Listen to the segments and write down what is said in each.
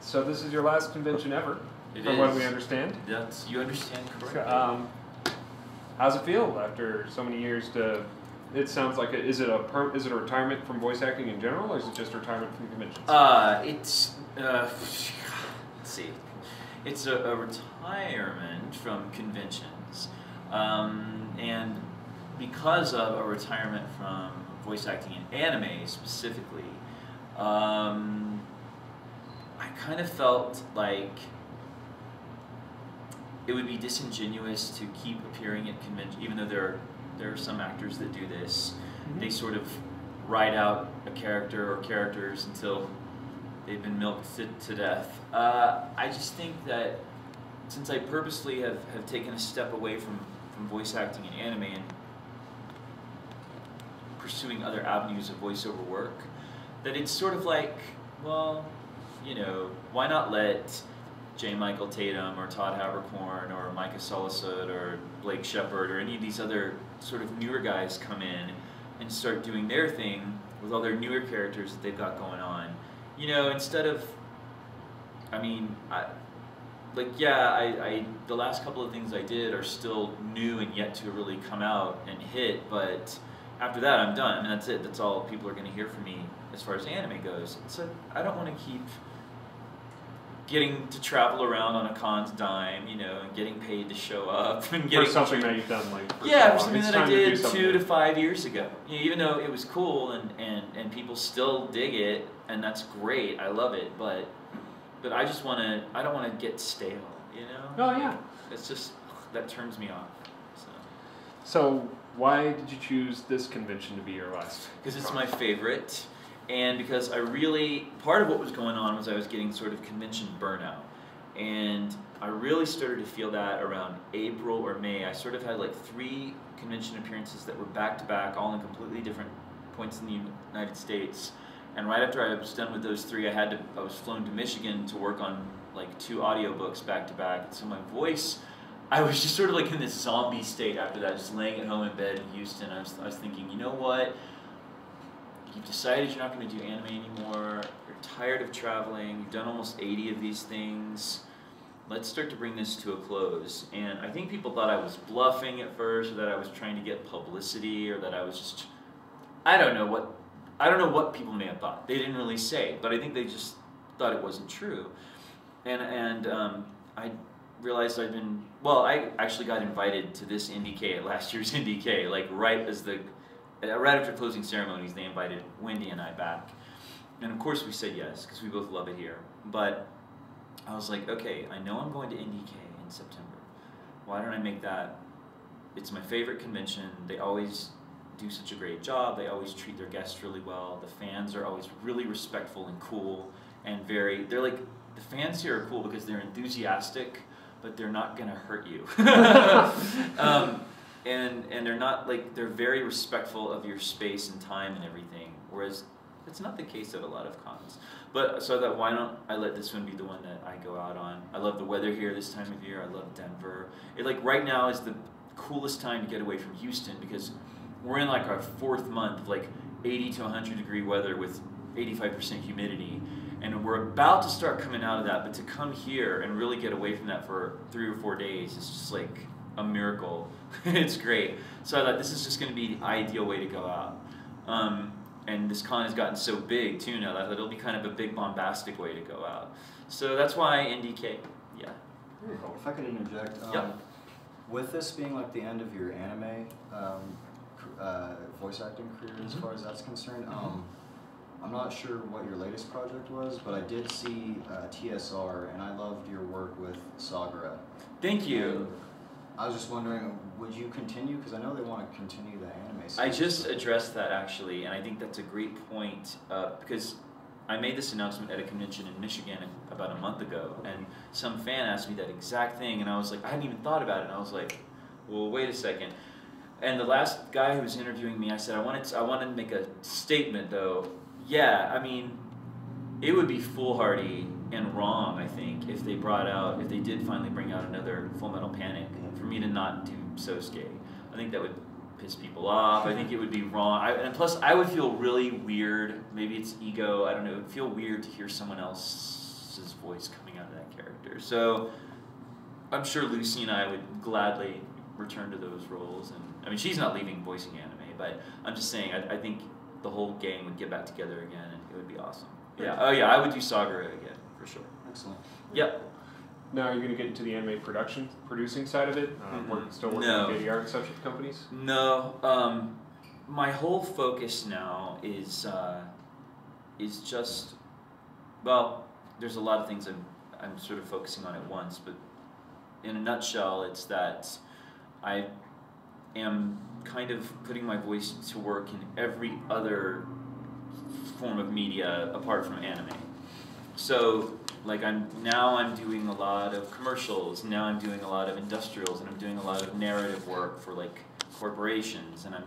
So this is your last convention ever, It from is. what we understand. You understand correctly. How's it feel after so many years to? It sounds like is it a retirement from voice acting in general, or is it just retirement from conventions? Let's see. It's a retirement from conventions, and because of a retirement from voice acting in anime specifically, I kind of felt like it would be disingenuous to keep appearing at convention, even though there are some actors that do this. Mm-hmm. They sort of ride out a character or characters until they've been milked to death. I just think that since I purposely have taken a step away from voice acting in anime and pursuing other avenues of voiceover work, that it's sort of like, well, you know, why not let J. Michael Tatum or Todd Haberkorn or Micah Solisud or Blake Shepard or any of these other sort of newer guys come in and start doing their thing with all their newer characters that they've got going on. You know, instead of, I mean, the last couple of things I did are still new and yet to really come out and hit, but after that I'm done. I mean, that's it. That's all people are going to hear from me as far as anime goes. So I don't want to keep getting to travel around on a con's dime, you know, and getting paid to show up and getting for something that you've done like for something that I did 2 to 5 years ago. You know, even though it was cool and people still dig it, and that's great. I love it, but I just I don't want to get stale, you know? Oh yeah. It's just that turns me off. So why did you choose this convention to be your last? Because it's my favorite. And because part of what was going on was I was getting sort of convention burnout. And I really started to feel that around April or May. I sort of had like 3 convention appearances that were back to back, all in completely different points in the United States. And right after I was done with those 3, I was flown to Michigan to work on like 2 audiobooks back to back. And so my voice, I was just sort of like in this zombie state after that, just laying at home in bed in Houston. I was thinking, you know what? You've decided you're not going to do anime anymore, you're tired of traveling, you've done almost 80 of these things, let's start to bring this to a close. And I think people thought I was bluffing at first, or that I was trying to get publicity, or that I was just, I don't know what people may have thought. They didn't really say, but I think they just thought it wasn't true. And I realized I actually got invited to this IndieK, last year's IndieK, like right after closing ceremonies, they invited Wendy and I back. And of course we said yes, because we both love it here. But I was like, okay, I know I'm going to IndieK in September. Why don't I make that? It's my favorite convention. They always do such a great job. They always treat their guests really well. The fans are always really respectful and cool. And the fans here are cool because they're enthusiastic, but they're not going to hurt you. And they're not they're very respectful of your space and time and everything, whereas it's not the case at a lot of cons. But so that why don't I let this one be the one that I go out on. I love the weather here this time of year. I love Denver. Right now is the coolest time to get away from Houston because we're in like our 4th month of 80 to 100 degree weather with 85% humidity. And we're about to start coming out of that, but to come here and really get away from that for 3 or 4 days is just like a miracle. It's great. So I thought this is just going to be the ideal way to go out. And this con has gotten so big too now that it'll be kind of a big bombastic way to go out. So that's why IndieK. Yeah. If I could interject, with this being like the end of your anime voice acting career, as far as that's concerned, I'm not sure what your latest project was, but I did see TSR, and I loved your work with Sagara. Thank you. And I was just wondering, would you continue? Because I know they want to continue the anime series. I just addressed that actually, and I think that's a great point because I made this announcement at a convention in Michigan about a month ago, and some fan asked me that exact thing, and I was like, I hadn't even thought about it, and I was like, well, wait a second. And the last guy who was interviewing me, I said, I wanted to make a statement though. Yeah, I mean, it would be foolhardy and wrong, I think, if they did finally bring out another Full Metal Panic, for me to not do Sosuke. I think that would piss people off. I think it would be wrong. And plus, I would feel really weird. Maybe it's ego. I don't know. It would feel weird to hear someone else Princess's voice coming out of that character. So I'm sure Lucy and I would gladly return to those roles. And I mean, she's not leaving voicing anime, but I'm just saying, I think the whole gang would get back together again, and it would be awesome. Yeah. Oh yeah, I would do Sagura again for sure. Excellent. Yep. Now, are you going to get into the anime producing side of it? Still working No. with ADR and such companies? No. My whole focus now is just, well, there's a lot of things I'm sort of focusing on at once, but in a nutshell, it's that I am kind of putting my voice to work in every other form of media apart from anime. So, like, I'm doing a lot of commercials, now I'm doing a lot of industrials, and I'm doing a lot of narrative work for, like, corporations, and I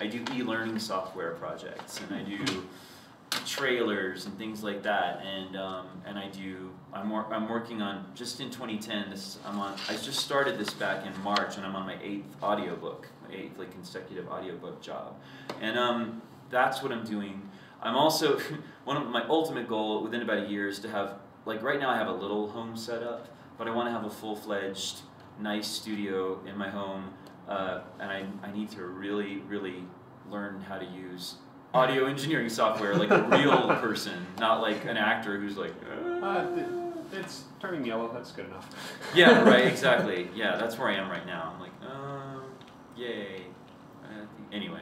do e-learning software projects, and I do trailers and things like that, and I'm working on, just in 2010, I just started this back in March, and I'm on my 8th audiobook, my 8th like consecutive audiobook job, and that's what I'm doing. I'm also, one of my ultimate goal within about a year is to have, like right now I have a little home set up, but I want to have a full-fledged nice studio in my home, and I need to really, really learn how to use audio engineering software like a real person, not like an actor who's like, It's turning yellow, that's good enough. Yeah, right, exactly. Yeah, that's where I am right now. I'm like, yay. Anyway.